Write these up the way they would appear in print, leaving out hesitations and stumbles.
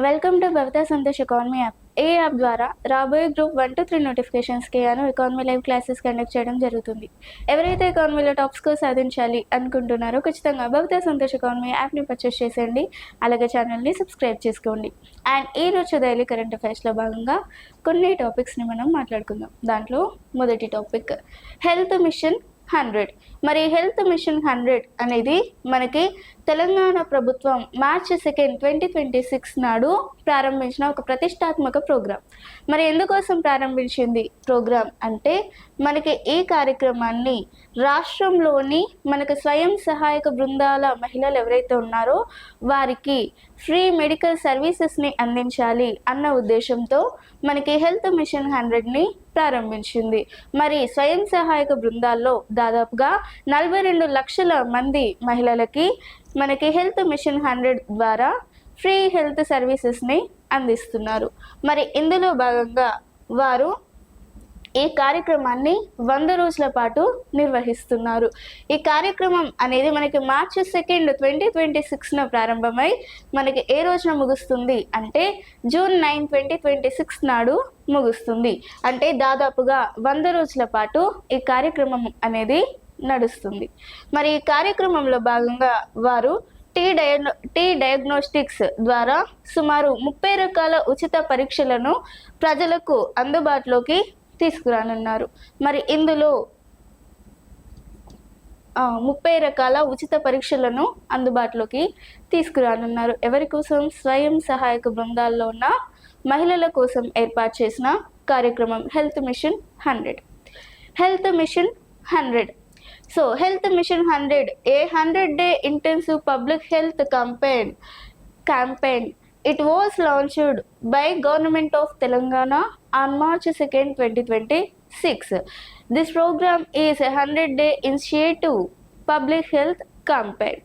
Welcome to Bhavitha Santosh economy app. ఈ app ద్వారా రాబోయే గ్రూప్ 1 to 3 నోటిఫికేషన్స్కి గాను ఎకానమీ లైవ్ క్లాసెస్ కండక్ట్ చేయడం జరుగుతుంది. ఎవరైతే ఎకానమీలో టాప్ స్కోర్ సాధించాలి అనుకుంటున్నారో ఖచ్చితంగా భవితా సంతోష్ ఎకానమీ యాప్ని పర్చేస్ చేసేయండి. అలాగే ఛానల్ని సబ్స్క్రైబ్ చేసుకోండి. అండ్ ఈ రోజు డైలీ కరెంట్ అఫైర్స్లో భాగంగా కొన్ని టాపిక్స్ని మనం మాట్లాడుకుందాం. దాంట్లో మొదటి టాపిక్ హెల్త్ మిషన్ 100. మరి హెల్త్ మిషన్ 100 అనేది మనకి తెలంగాణ ప్రభుత్వం మార్చి 2, 2026 నాడు ప్రారంభించిన ఒక ప్రతిష్టాత్మక ప్రోగ్రాం. మరి ఎందుకోసం ప్రారంభించింది ప్రోగ్రాం అంటే మనకి ఈ కార్యక్రమాన్ని రాష్ట్రంలోని మనకు స్వయం సహాయక బృందాల మహిళలు ఎవరైతే ఉన్నారో వారికి ఫ్రీ మెడికల్ సర్వీసెస్ని అందించాలి అన్న ఉద్దేశంతో మనకి హెల్త్ మిషన్ 100ని ప్రారంభించింది. మరి స్వయం సహాయక బృందాల్లో దాదాపుగా 42 లక్షల మంది మహిళలకి మనకి హెల్త్ మిషన్ 100 ద్వారా ఫ్రీ హెల్త్ సర్వీసెస్ని అందిస్తున్నారు. మరి ఇందులో భాగంగా వారు ఈ కార్యక్రమాన్ని 100 రోజుల పాటు నిర్వహిస్తున్నారు. ఈ కార్యక్రమం అనేది మనకి మార్చి 2, 2026 ప్రారంభమై మనకి ఏ రోజున ముగుస్తుంది అంటే జూన్ 9, 2026 నాడు ముగుస్తుంది. అంటే దాదాపుగా 100 రోజుల పాటు ఈ కార్యక్రమం అనేది నడుస్తుంది. మరి ఈ కార్యక్రమంలో భాగంగా వారు టీ డయాగ్నోస్టిక్స్ ద్వారా సుమారు 30 రకాల ఉచిత పరీక్షలను ప్రజలకు అందుబాటులోకి తీసుకురానున్నారు. మరి ఇందులో 30 రకాల ఉచిత పరీక్షలను అందుబాటులోకి తీసుకురానున్నారు. ఎవరి కోసం? స్వయం సహాయక బృందాల్లో ఉన్న మహిళల కోసం ఏర్పాటు చేసిన కార్యక్రమం health machine 100. Health machine 100. So, Health Mission 100, a 100-day intensive public health campaign. It was launched by Government of Telangana on March 2, 2026. This program is a 100-day initiative public health campaign.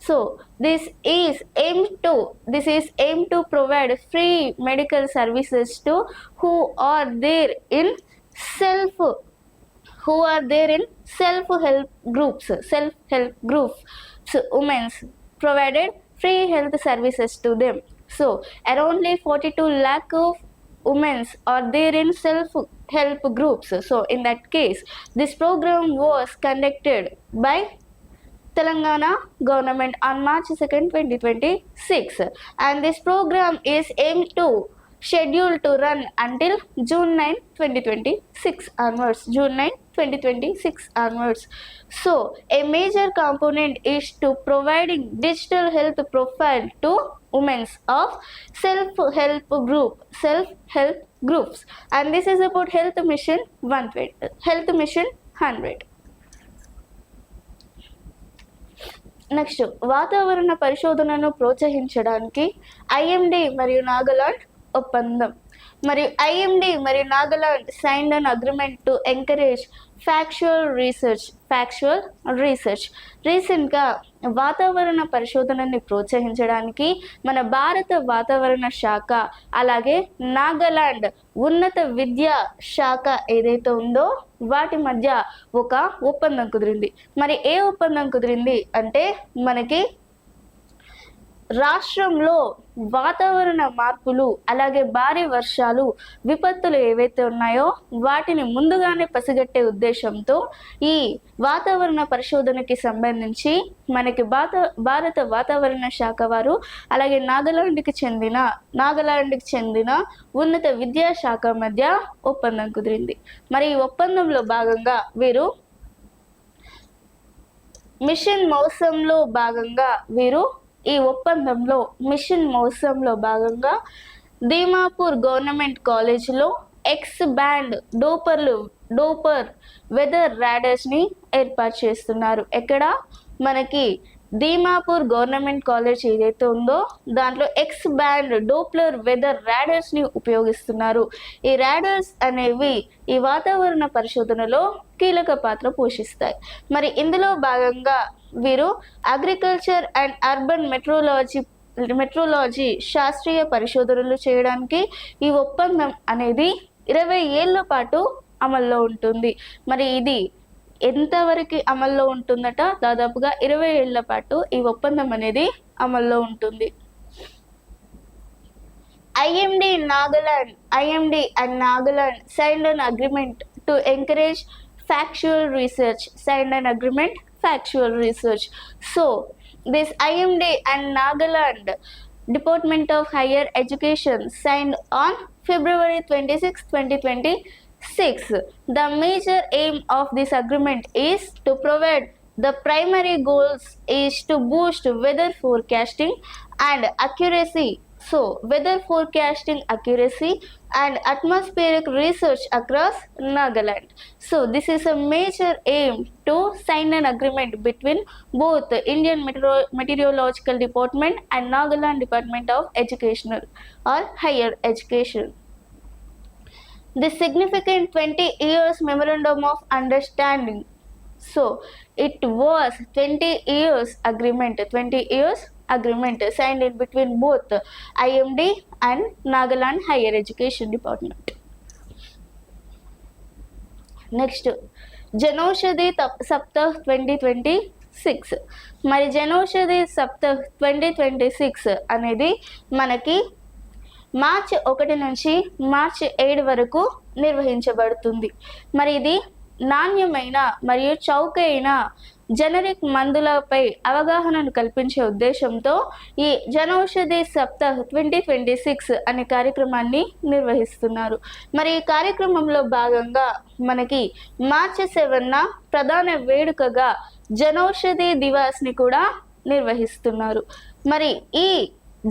So, this is aimed to provide free medical services to who are there in self-help groups. So, women provided free health services to them. So, around 42 lakh of women are there in self-help groups. So, in that case, this program was conducted by Telangana government on March 2, 2026, and this program is aimed to scheduled to run until June 9, 2026 onwards. So, a major component is to providing digital health profile to women of self-help groups, and this is about Health Mission 100. Next, వాతావరణ పరిశోధనను ప్రోత్సహించడానికి IMD మరియు నాగాలాండ్ ఒప్పందం. మరియు IMD మరియు Nagaland signed an agreement to encourage factual research. రీసెంట్గా వాతావరణ పరిశోధనని ప్రోత్సహించడానికి మన భారత వాతావరణ శాఖ అలాగే నాగాలాండ్ ఉన్నత విద్యా శాఖ ఏదైతే ఉందో వాటి మధ్య ఒక ఒప్పందం కుదిరింది. మరి ఏ ఒప్పందం కుదిరింది అంటే మనకి రాష్ట్రంలో వాతావరణ మార్పులు అలాగే భారీ వర్షాలు విపత్తులు ఏవైతే ఉన్నాయో వాటిని ముందుగానే పసిగట్టే ఉద్దేశంతో ఈ వాతావరణ పరిశోధనకి సంబంధించి మనకి భారత వాతావరణ శాఖ వారు అలాగే నాగాలాండ్కి చెందిన ఉన్నత విద్యా శాఖ మధ్య ఒప్పందం కుదిరింది. మరి ఈ ఒప్పందంలో భాగంగా వీరు మిషన్ మౌసంలో భాగంగా దీమాపూర్ గవర్నమెంట్ కాలేజీలో ఎక్స్ బ్యాండ్ డోపర్ వెదర్ రాడర్స్ని ఏర్పాటు చేస్తున్నారు. ఎక్కడ? మనకి దీమాపూర్ గవర్నమెంట్ కాలేజ్ ఏదైతే ఉందో దాంట్లో ఎక్స్ బ్యాండ్ డోప్లర్ వెదర్ రాడర్స్ని ఉపయోగిస్తున్నారు. ఈ రాడర్స్ అనేవి ఈ వాతావరణ పరిశోధనలో కీలక పాత్ర పోషిస్తాయి. మరి ఇందులో భాగంగా వీరు అగ్రికల్చర్ అండ్ అర్బన్ మెట్రోలాజీ శాస్త్రీయ పరిశోధనలు చేయడానికి ఈ ఒప్పందం అనేది 20 ఏళ్ల పాటు అమల్లో ఉంటుంది. మరి ఇది ఎంతవరకు అమల్లో ఉంటుందట? దాదాపుగా 20 ఏళ్ల పాటు ఈ ఒప్పందం అనేది అమల్లో ఉంటుంది. IMD and Nagaland signed an agreement to encourage factual research. So this IMD and Nagaland Department of Higher Education signed on February 26, 2026. The major aim of this agreement is to provide the primary goals is to boost weather forecasting and accuracy. So, weather forecasting accuracy and atmospheric research across Nagaland. So, this is a major aim to sign an agreement between both the Indian Meteorological Department and Nagaland Department of Educational or Higher Education. The significant 20 years memorandum of understanding. So it was 20 years agreement signed in between both IMD and Nagaland Higher Education Department. Next, Janaushadhi Saptah 2026. మరి జనౌషధి సప్తాహ్ 2026 అనేది మనకి మార్చి 1 నుంచి మార్చి 7 వరకు నిర్వహించబడుతుంది. మరి ఇది నాణ్యమైన మరియు చౌకైన జనరిక్ మందులపై అవగాహనను కల్పించే ఉద్దేశంతో ఈ జనౌషధి సప్తాహ్ 2026 అనే కార్యక్రమాన్ని నిర్వహిస్తున్నారు. మరి ఈ కార్యక్రమంలో భాగంగా మనకి మార్చి 7న ప్రధాన వేడుకగా జనౌషధి దివాస్ని కూడా నిర్వహిస్తున్నారు. మరి ఈ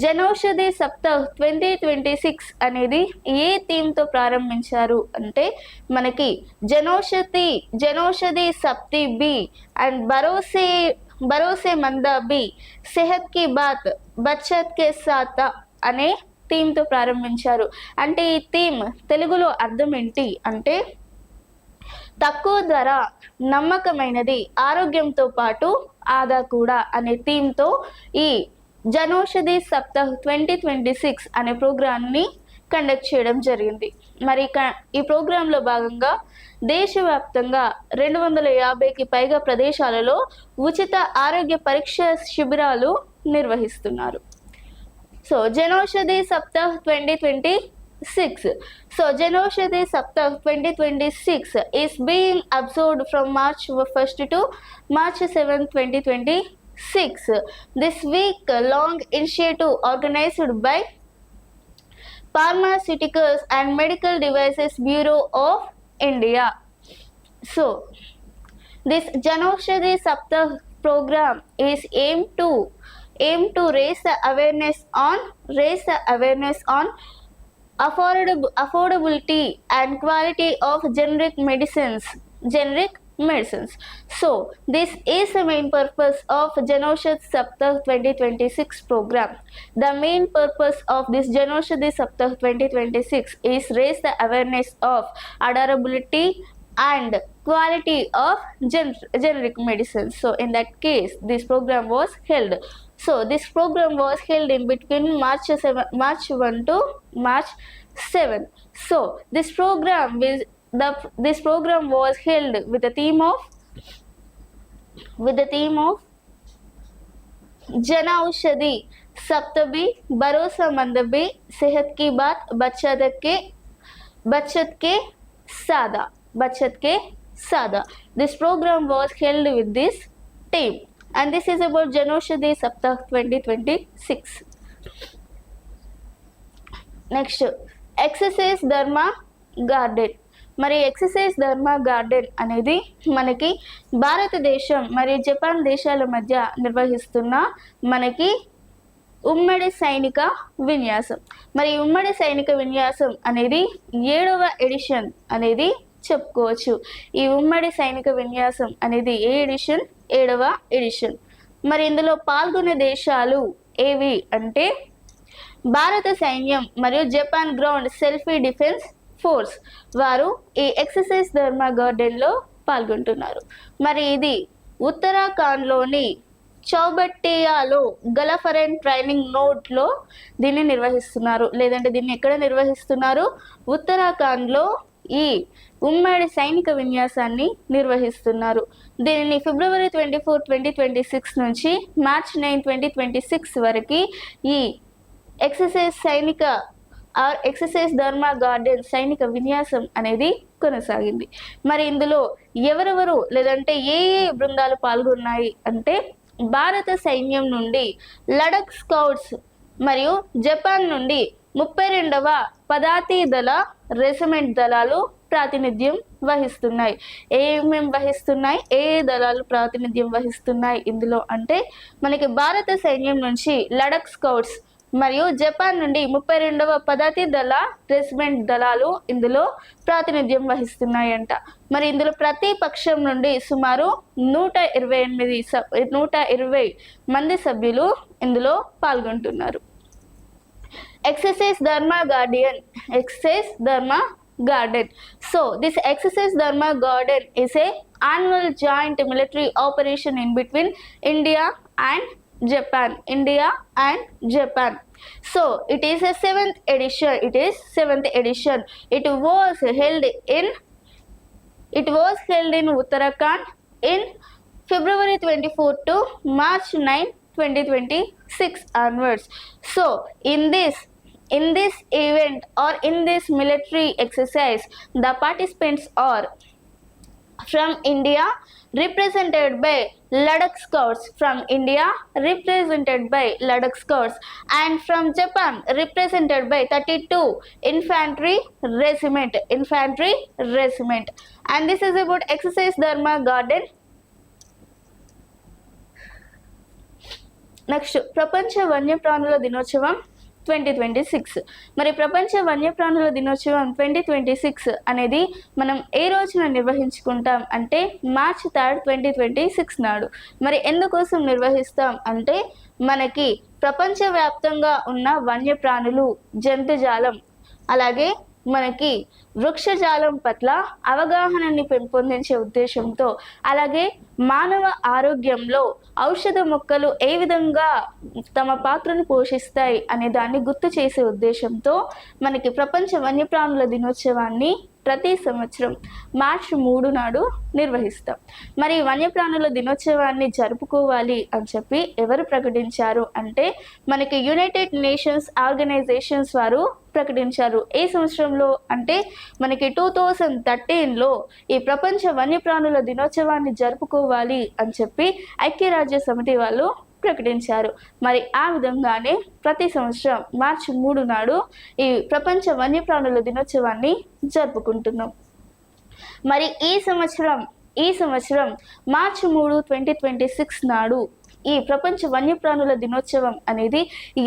జనౌషధి సప్తాహ్ 2026 అనేది ఏ థీమ్తో ప్రారంభించారు అంటే మనకి జనౌషధి సప్తి బి అండ్ భరోసే మందా బి సెహత్ కి బాత్ బచ్చత్ కే సాత్ అనే థీమ్తో ప్రారంభించారు. అంటే ఈ థీమ్ తెలుగులో అర్థం ఏంటి అంటే తక్కువ ధర, నమ్మకమైనది, ఆరోగ్యంతో పాటు ఆదా కూడా అనే థీమ్తో ఈ జనౌషధి సప్తాహ్ 2026 అనే ప్రోగ్రామ్ని కండక్ట్ చేయడం జరిగింది. మరి ఈ ప్రోగ్రాంలో భాగంగా దేశవ్యాప్తంగా 250కి పైగా ప్రదేశాలలో ఉచిత ఆరోగ్య పరీక్ష శిబిరాలు నిర్వహిస్తున్నారు. So Jan Aushadhi Saptah 2026. So Janaushadhi Saptah 2026 is being observed from March 1st to March 7, 2026. This week-long initiative organized by Pharmaceuticals and Medical Devices Bureau of India. So this Janaushadhi Saptah program is aimed to raise the awareness on affordability and quality of generic medicines. So this is the main purpose of Janaushadhi Saptah 2026 program. The main purpose of this Janaushadhi Saptah 2026 is raise the awareness of affordability and quality of generic medicines. So in that case this program was held. So this program was held in between March 1 to March 7. So this program was held with the theme of Janaushadhi Saptabi Bharosa Mandabi Sehat Ki Baat Bachat Ke Sada. This program was held with this theme. And this is about Janaushadhi Saptah 2026. Next, exercise ధర్మ garden. మరి exercise ధర్మ garden అనేది మనకి భారతదేశం మరియు Japan దేశాల మధ్య నిర్వహిస్తున్న మనకి ఉమ్మడి సైనిక విన్యాసం. మరి ఉమ్మడి సైనిక విన్యాసం అనేది 7వ ఎడిషన్ అనేది చెప్పుకోవచ్చు. ఈ ఉమ్మడి సైనిక విన్యాసం అనేది ఏ ఎడిషన్? 7వ ఎడిషన్. మరి ఇందులో పాల్గొనే దేశాలు ఏవి అంటే భారత సైన్యం మరియు Japan ground self defence force వారు ఈ ఎక్సర్సైజ్ ధర్మ గార్డెన్లో పాల్గొంటున్నారు. మరి ఇది ఉత్తరాఖండ్లోని చౌబట్టియాలో గలఫరెన్ ట్రైనింగ్ నోడ్లో దీన్ని నిర్వహిస్తున్నారు. లేదంటే దీన్ని ఎక్కడ నిర్వహిస్తున్నారు? ఉత్తరాఖండ్లో ఈ ఉమ్మడి సైనిక విన్యాసాన్ని నిర్వహిస్తున్నారు. దీనిని ఫిబ్రవరి 24, 2026 నుంచి మార్చ్ 9, 2026 వరకు ఈ ఎక్సర్సైజ్ సైనిక ఆర్ ఎక్సర్సైజ్ ధర్మా గార్డెన్ సైనిక విన్యాసం అనేది కొనసాగింది. మరి ఇందులో ఎవరెవరు లేదంటే ఏ ఏ బృందాలు పాల్గొన్నాయి అంటే భారత సైన్యం నుండి లడక్ స్కౌట్స్ మరియు జపాన్ నుండి 32వ పదాతి దళ రెజిమెంట్ దళాలు ప్రాతినిధ్యం వహిస్తున్నాయి. ఏమేమి వహిస్తున్నాయి, ఏ దళాలు ప్రాతినిధ్యం వహిస్తున్నాయి ఇందులో అంటే మనకి భారత సైన్యం నుంచి లడక్ స్కౌట్స్ మరియు జపాన్ నుండి 32వ పదాతి దళ రెజిమెంట్ దళాలు ఇందులో ప్రాతినిధ్యం వహిస్తున్నాయంట. మరి ఇందులో ప్రతి పక్షం నుండి సుమారు 120 మంది సభ్యులు ఇందులో పాల్గొంటున్నారు. Exercise Dharma Guardian. Exercise Dharma Garden. So this Exercise Dharma Garden is a annual joint military operation in between India and Japan. So it is a 7th edition. It was held in Uttarakhand in February 24 to March 9, 2026 onwards. So in this event or in this military exercise, the participants are from India represented by Ladakh Scouts, and from Japan represented by 32 infantry regiment. And this is about Exercise Dharma Garden. Next ప్రపంచ వన్యప్రాణుల దినోత్సవం 2026. మరి ప్రపంచ వన్యప్రాణుల దినోత్సవం 2026 అనేది మనం ఏ రోజున నిర్వహించుకుంటాం అంటే మార్చ్ 3, 2026 నాడు. మరి ఎందుకోసం నిర్వహిస్తాం అంటే మనకి ప్రపంచవ్యాప్తంగా ఉన్న వన్యప్రాణులు, జంతుజాలం, అలాగే మనకి వృక్షజాలం పట్ల అవగాహనని పెంపొందించే ఉద్దేశంతో, అలాగే మానవ ఆరోగ్యంలో ఔషధ మొక్కలు ఏ విధంగా తమ పాత్రను పోషిస్తాయి అనే దాన్ని గుర్తు చేసే ఉద్దేశంతో మనకి ప్రపంచ వన్యప్రాణుల దినోత్సవాన్ని ప్రతి సంవత్సరం మార్చి 3 నాడు నిర్వహిస్తాం. మరి వన్యప్రాణుల దినోత్సవాన్ని జరుపుకోవాలి అని చెప్పి ఎవరు ప్రకటించారు అంటే మనకి యునైటెడ్ నేషన్స్ ఆర్గనైజేషన్స్ వారు ప్రకటించారు. ఏ సంవత్సరంలో అంటే మనకి 2013లో ఈ ప్రపంచ వన్యప్రాణుల దినోత్సవాన్ని జరుపుకోవాలి అని చెప్పి ఐక్యరాజ్య సమితి వాళ్ళు ప్రకటించారు. మరి ఆ విధంగానే ప్రతి సంవత్సరం మార్చి 3 నాడు ఈ ప్రపంచ వన్యప్రాణుల దినోత్సవాన్ని జరుపుకుంటున్నాం. మరి ఈ సంవత్సరం మార్చి 3, 2026 నాడు ఈ ప్రపంచ వన్యప్రాణుల దినోత్సవం అనేది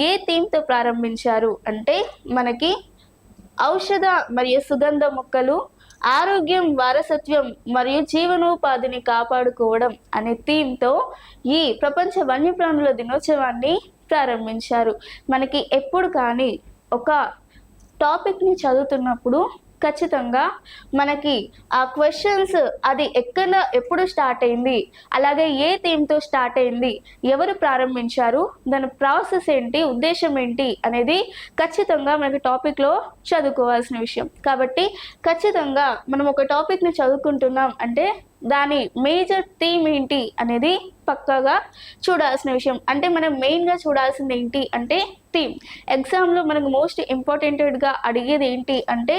ఏ థీమ్తో ప్రారంభించారు అంటే మనకి ఔషధ మరియు సుగంధ మొక్కలు, ఆరోగ్యం, వారసత్వం మరియు జీవనోపాధిని కాపాడుకోవడం అనే థీమ్తో ఈ ప్రపంచ వన్యప్రాణుల దినోత్సవాన్ని ప్రారంభించారు. మనకి ఎప్పుడు కానీ ఒక టాపిక్ని చదువుతున్నప్పుడు ఖచ్చితంగా మనకి ఆ క్వశ్చన్స్ అది ఎప్పుడు స్టార్ట్ అయింది, అలాగే ఏ థీమ్తో స్టార్ట్ అయింది, ఎవరు ప్రారంభించారు, దాని ప్రాసెస్ ఏంటి, ఉద్దేశం ఏంటి అనేది ఖచ్చితంగా మనకి టాపిక్లో చదువుకోవాల్సిన విషయం. కాబట్టి ఖచ్చితంగా మనం ఒక టాపిక్ని చదువుకుంటున్నాం అంటే దాని మేజర్ థీమ్ ఏంటి అనేది పక్కాగా చూడాల్సిన విషయం. అంటే మనం మెయిన్గా చూడాల్సింది ఏంటి అంటే థీమ్. ఎగ్జామ్లో మనకు మోస్ట్ ఇంపార్టెంట్గా అడిగేది ఏంటి అంటే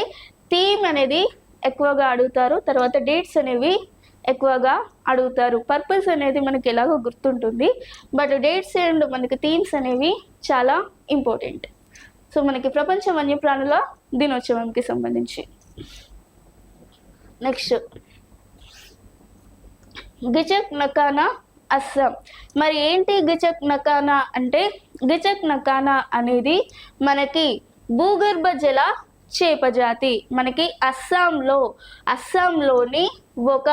థీమ్ అనేది ఎక్కువగా అడుగుతారు, తర్వాత డేట్స్ అనేవి ఎక్కువగా అడుగుతారు. పర్పస్ అనేది మనకి ఎలాగో గుర్తుంటుంది, బట్ డేట్స్ అండ్ మనకి థీమ్స్ అనేవి చాలా ఇంపార్టెంట్. సో మనకి ప్రపంచ వన్యప్రాణుల దినోత్సవంకి సంబంధించి నెక్స్ట్ గిచక్ నకానా, అస్సాం. మరి ఏంటి గిచక్ నకానా అంటే గిచక్ నకానా అనేది మనకి భూగర్భ జల చేప జాతి. మనకి అస్సాంలోని ఒక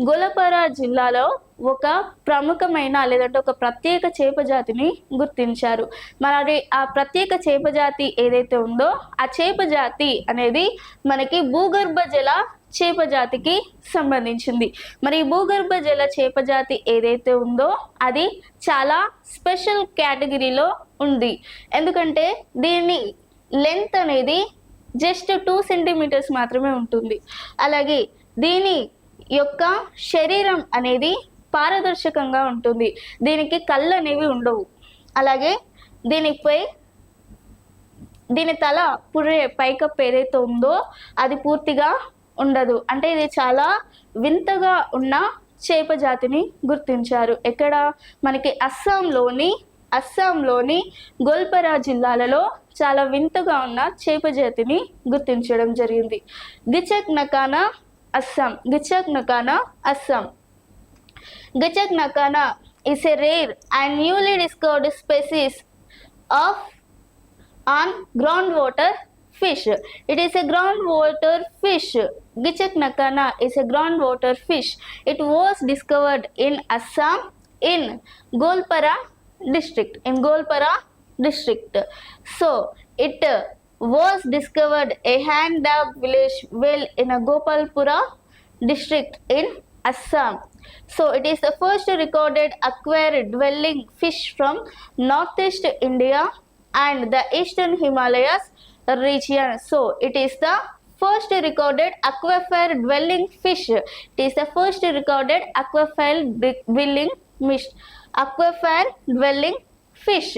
గోల్పారా జిల్లాలో ఒక ప్రముఖమైన లేదంటే ఒక ప్రత్యేక చేప జాతిని గుర్తించారు. మరి ఆ ప్రత్యేక చేప జాతి ఏదైతే ఉందో ఆ చేప జాతి అనేది మనకి భూగర్భ జల చేప జాతికి సంబంధించింది. మరి భూగర్భ జల చేప జాతి ఏదైతే ఉందో అది చాలా స్పెషల్ కేటగిరీలో ఉంది. ఎందుకంటే దీని లెంత్ అనేది జస్ట్ 2 సెంటీమీటర్స్ మాత్రమే ఉంటుంది. అలాగే దీని యొక్క శరీరం అనేది పారదర్శకంగా ఉంటుంది, దీనికి కళ్ళు అనేవి ఉండవు. అలాగే దీనిపై దీని తల పుర్రే పైకప్పు ఏదైతే ఉందో అది పూర్తిగా ఉండదు. అంటే ఇది చాలా వింతగా ఉన్న చేప జాతిని గుర్తించారు. ఎక్కడ మనకి అస్సాంలోని గోల్పరా జిల్లాలలో చాలా వింతగా ఉన్న చేప జాతిని గుర్తించడం జరిగింది. గిచక్ నకానా Assam. గిచక్ నకానా is a rare and newly discovered species of on groundwater fish. It is a groundwater fish. Gichak nakana is a groundwater fish. It was discovered in Assam in Golpara district. So it was discovered a hand-dug village well in a Gopalpura district in Assam. So it is the first recorded aquatic dwelling fish from northeast India and the eastern Himalayas region. So it is the first recorded aquatic dwelling fish. It is the first recorded aquatic dwelling fish.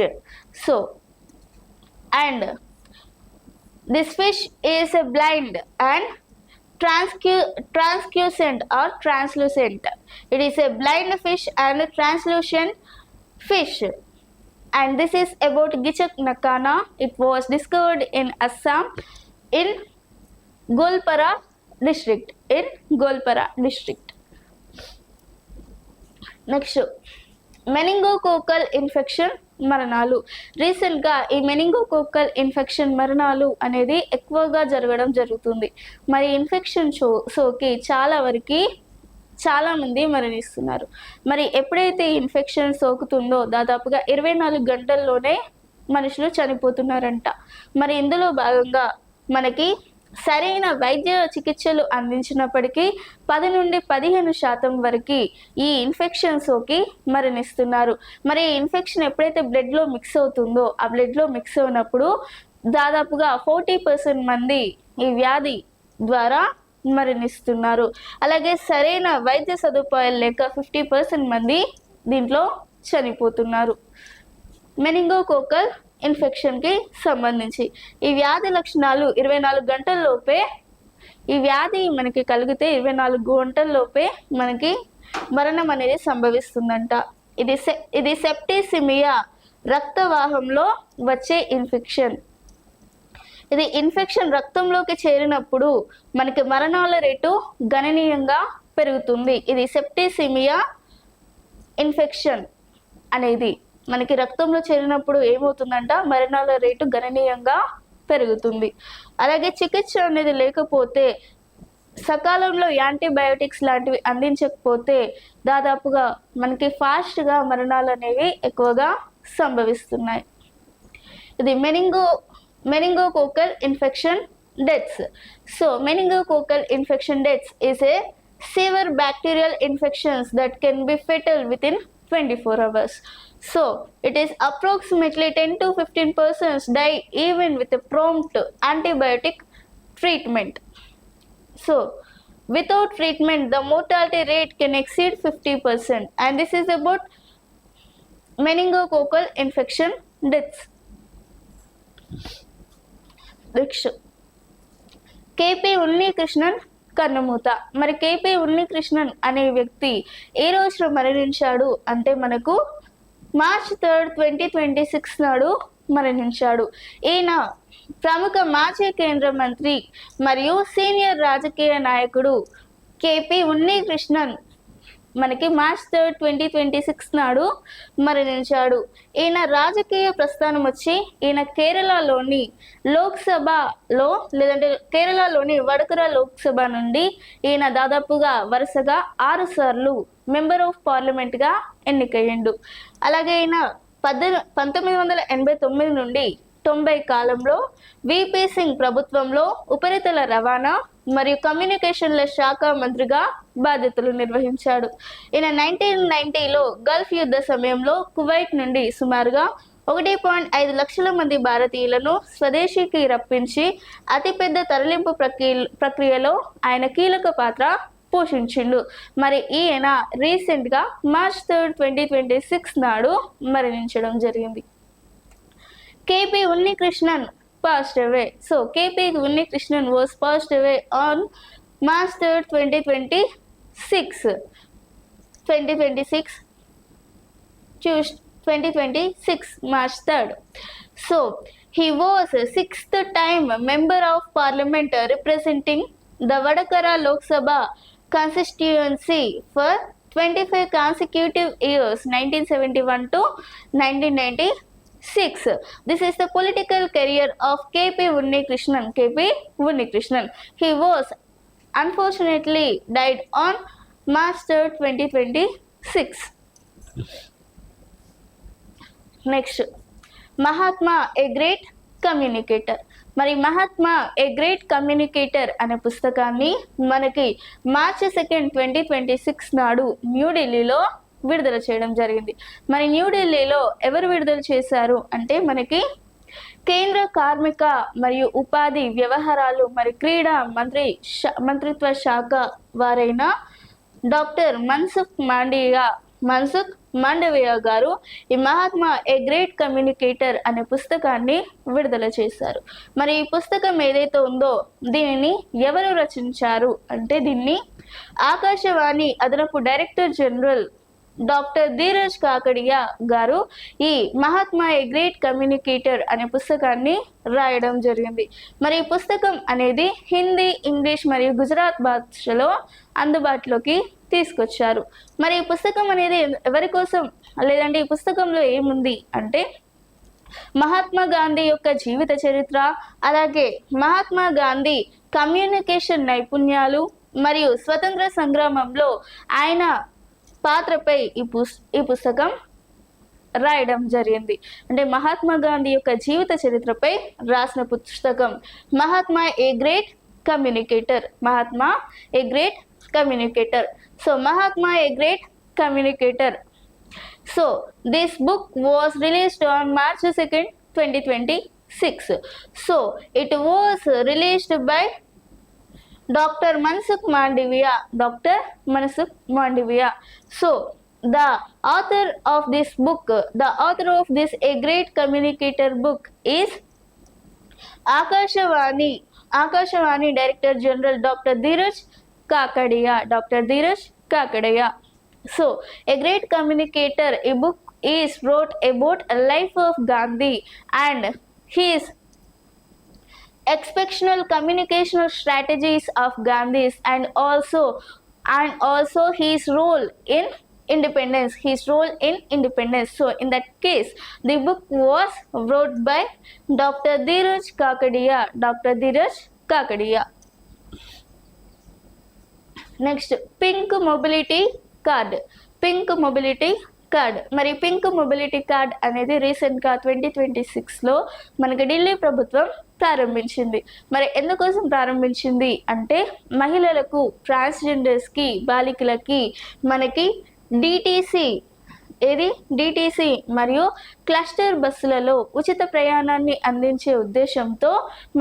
So, and this fish is a blind and translucent. It is a blind fish and a translucent fish. And this is about Gichak nakana. It was discovered in Assam in Golpara district. Next, meningococcal infection మరణాలు. రీసెంట్గా ఈ meningococcal infection మరణాలు అనేది ఎక్కువగా జరగడం జరుగుతుంది. మరి infection సోకి చాలామంది మరణిస్తున్నారు. మరి ఎప్పుడైతే ఇన్ఫెక్షన్ సోకుతుందో దాదాపుగా 24 గంటల్లోనే మనుషులు చనిపోతున్నారంట. మరి ఇందులో భాగంగా మనకి సరైన వైద్య చికిత్సలు అందించినప్పటికీ 10 నుండి 15% వరకు ఈ ఇన్ఫెక్షన్ సోకి మరణిస్తున్నారు. మరి ఈ ఇన్ఫెక్షన్ ఎప్పుడైతే బ్లడ్లో మిక్స్ అవుతుందో ఆ బ్లడ్లో మిక్స్ అయినప్పుడు దాదాపుగా 40% మంది ఈ వ్యాధి ద్వారా మరణిస్తున్నారు. అలాగే సరైన వైద్య సదుపాయాలు లేక 50% మంది దీంట్లో చనిపోతున్నారు. మెనింగోకోకల్ ఇన్ఫెక్షన్కి సంబంధించి ఈ వ్యాధి లక్షణాలు 24 గంటల్లోపే ఈ వ్యాధి మనకి కలిగితే 24 గంటల్లోపే మనకి మరణం అనేది సంభవిస్తుందంట. ఇది సెప్టిసిమియా రక్తవాహంలో వచ్చే ఇన్ఫెక్షన్. ఇది ఇన్ఫెక్షన్ రక్తంలోకి చేరినప్పుడు మనకి మరణాల రేటు గణనీయంగా పెరుగుతుంది. ఇది సెప్టిసిమియా ఇన్ఫెక్షన్ అనేది మనకి రక్తంలో చేరినప్పుడు ఏమవుతుందంట, మరణాల రేటు గణనీయంగా పెరుగుతుంది. అలాగే చికిత్స అనేది లేకపోతే, సకాలంలో యాంటీబయాటిక్స్ లాంటివి అందించకపోతే దాదాపుగా మనకి ఫాస్ట్గా మరణాలు అనేవి ఎక్కువగా సంభవిస్తున్నాయి. ఇది meningococcal infection deaths. So meningococcal infection deaths is a severe bacterial infections that can be fatal within 24 hours. So it is approximately 10 to 15% die even with a prompt antibiotic treatment. So without treatment the mortality rate can exceed 50%, and this is about meningococcal infection deaths. KP Unnikrishnan కన్నుమూత. మరి కేపీ ఉన్నికృష్ణన్ అనే వ్యక్తి ఏ రోజున మరణించాడు అంటే మనకు March 3rd, 2026 నాడు మరణించాడు. ఈయన ప్రముఖ మాజీ కేంద్ర మంత్రి మరియు సీనియర్ రాజకీయ నాయకుడు కేపీ ఉన్నికృష్ణన్ మనకి March 3rd, 2026 నాడు మరణించాడు. ఈయన రాజకీయ ప్రస్థానం వచ్చి ఈయన కేరళలోని లోక్సభలో లేదంటే కేరళలోని వడకర లోక్సభ నుండి ఈయన దాదాపుగా వరుసగా 6 సార్లు మెంబర్ ఆఫ్ పార్లమెంట్గా ఎన్నికయ్యిండు. అలాగే ఈయన 1989 నుండి 90 కాలంలో విపి సింగ్ ప్రభుత్వంలో ఉపరితల రవాణా మరియు కమ్యూనికేషన్ల శాఖ మంత్రిగా బాధ్యతలు నిర్వహించాడు. ఈయన 1990లో గల్ఫ్ యుద్ధ సమయంలో కువైట్ నుండి సుమారుగా 1.5 లక్షల మంది భారతీయులను స్వదేశీకి రప్పించి అతిపెద్ద తరలింపు ప్రక్రియలో ఆయన కీలక పాత్ర పోషించిండు. మరి ఈయన రీసెంట్గా March 3rd, 2026 నాడు మరణించడం జరిగింది. KP Unnikrishnan passed away. So KP Unnikrishnan was passed away on March 3rd, 2026. 2026 March 3rd. So he was a sixth time member of parliament representing the Vadakara Lok Sabha constituency for 25 consecutive years, 1971 to 1996. This is the political career of KP Unnikrishnan. He was unfortunately died on March 3rd, 2026. Next Mahatma a great communicator. మరి Mahatma a great communicator అనే పుస్తకాన్ని మనకి మార్చి 2nd, 2026 నాడు న్యూఢిల్లీలో విడుదల చేయడం జరిగింది. మరి న్యూఢిల్లీలో ఎవరు విడుదల చేశారు అంటే మనకి కేంద్ర కార్మిక మరియు ఉపాధి వ్యవహారాలు మరి క్రీడా మంత్రిత్వ శాఖ వారైన డాక్టర్ మన్సుఖ్ మాండవియా గారు ఈ మహాత్మా ఏ గ్రేట్ కమ్యూనికేటర్ అనే పుస్తకాన్ని విడుదల చేశారు. మరి ఈ పుస్తకం ఏదైతే ఉందో దీనిని ఎవరు రచించారు అంటే దీన్ని ఆకాశవాణి అదనపు డైరెక్టర్ జనరల్ డాక్టర్ ధీరజ్ కాకడియా గారు ఈ మహాత్మా ఏ గ్రేట్ కమ్యూనికేటర్ అనే పుస్తకాన్ని రాయడం జరిగింది. మరి ఈ పుస్తకం అనేది హిందీ, ఇంగ్లీష్ మరియు గుజరాత్ భాషలో అందుబాటులోకి తీసుకొచ్చారు. మరి ఈ పుస్తకం అనేది ఎవరి కోసం, లేదంటే ఈ పుస్తకంలో ఏముంది అంటే మహాత్మా గాంధీ యొక్క జీవిత చరిత్ర, అలాగే మహాత్మా గాంధీ కమ్యూనికేషన్ నైపుణ్యాలు మరియు స్వతంత్ర సంగ్రామంలో ఆయన పాత్రపై ఈ పుస్తకం రాయడం జరిగింది. అంటే మహాత్మా గాంధీ యొక్క జీవిత చరిత్రపై రాసిన పుస్తకం Mahatma a great communicator. So Mahatma a great communicator. So this book was released on March 2nd, 2026. So it was released by Dr. Mansukh Mandavia. So the author of this A Great Communicator book is Akashvani Director General Dr. Dheeraj Kakadiya. So A Great Communicator, a book is wrote about a life of Gandhi and his exceptional communicational strategies of Gandhi's and also his role in independence. So in that case the book was wrote by Dr. Dheeraj Kakadiya. Next pink mobility card. మరి pink mobility card అనేది రీసెంట్గా 2026లో మనకి ఢిల్లీ ప్రభుత్వం ప్రారంభించింది. మరి ఎందుకోసం ప్రారంభించింది అంటే మహిళలకు, ట్రాన్స్జెండర్స్కి, బాలికలకి మనకి డిటిసి మరియు క్లస్టర్ బస్సులలో ఉచిత ప్రయాణాన్ని అందించే ఉద్దేశంతో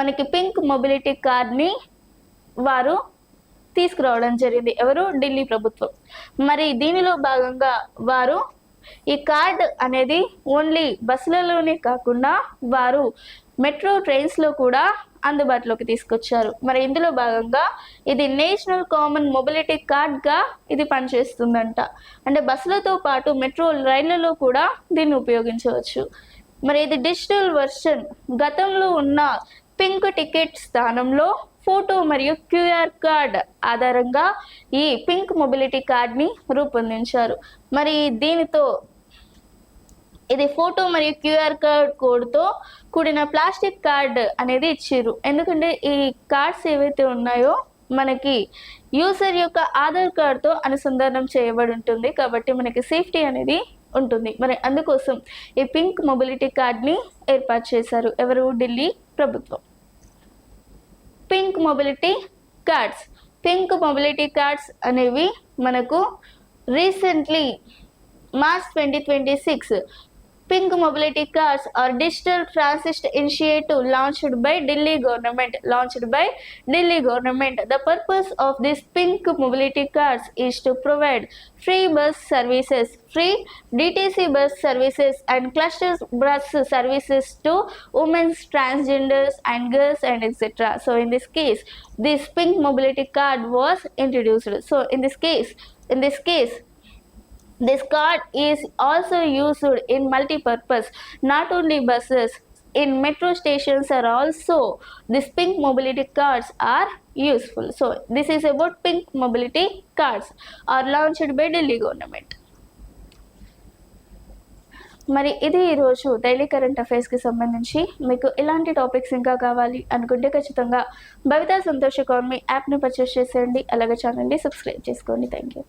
మనకి పింక్ మొబిలిటీ కార్డ్ని వారు తీసుకురావడం జరిగింది. ఎవరు? ఢిల్లీ ప్రభుత్వం. మరి దీనిలో భాగంగా వారు ఈ కార్డ్ అనేది ఓన్లీ బస్సులలోనే కాకుండా వారు మెట్రో ట్రైన్స్లో కూడా అందుబాటులోకి తీసుకొచ్చారు. మరి ఇందులో భాగంగా ఇది నేషనల్ కామన్ మొబిలిటీ కార్డ్గా ఇది పనిచేస్తుందంట. అంటే బస్సులతో పాటు మెట్రో రైళ్లలో కూడా దీన్ని ఉపయోగించవచ్చు. మరి ఇది డిజిటల్ వర్షన్. గతంలో ఉన్న పింక్ టికెట్ స్థానంలో ఫోటో మరియు క్యూఆర్ కార్డ్ ఆధారంగా ఈ పింక్ మొబిలిటీ కార్డ్ని రూపొందించారు. మరి దీనితో ఇది ఫోటో మరియు క్యూఆర్ కోడ్తో కూడిన ప్లాస్టిక్ కార్డ్ అనేది ఇచ్చారు. ఎందుకంటే ఈ కార్డ్స్ ఏవైతే ఉన్నాయో మనకి యూజర్ యొక్క ఆధార్ కార్డ్తో అనుసంధానం చేయబడి ఉంటుంది, కాబట్టి మనకి సేఫ్టీ అనేది ఉంటుంది. మరి అందుకోసం ఈ పింక్ మొబిలిటీ కార్డ్ని ఏర్పాటు చేశారు. ఎవరు? ఢిల్లీ ప్రభుత్వం. పింక్ మొబిలిటీ కార్డ్స్ అనేవి మనకు recently March 2026 Pink mobility cards are digital transit initiative launched by Delhi government. The purpose of these pink mobility cards is to provide free bus services, free DTC bus services and cluster bus services to women, transgenders and girls and etc. So in this case, this pink mobility card was introduced. So in this case, this card is also used in multi-purpose, not only buses. In metro stations are also these pink mobility cards are useful. So this is about pink mobility cards are launched by Delhi government. మరి ఇది ఈరోజు daily current అఫైర్స్కి సంబంధించి. మీకు ఇలాంటి topics ఇంకా కావాలి అనుకుంటే ఖచ్చితంగా భవితా సంతోష్ ఎకానమీ యాప్ని పర్చేస్ చేసేయండి. అలాగే ఛానల్ని సబ్స్క్రైబ్ చేసుకోండి. Thank you.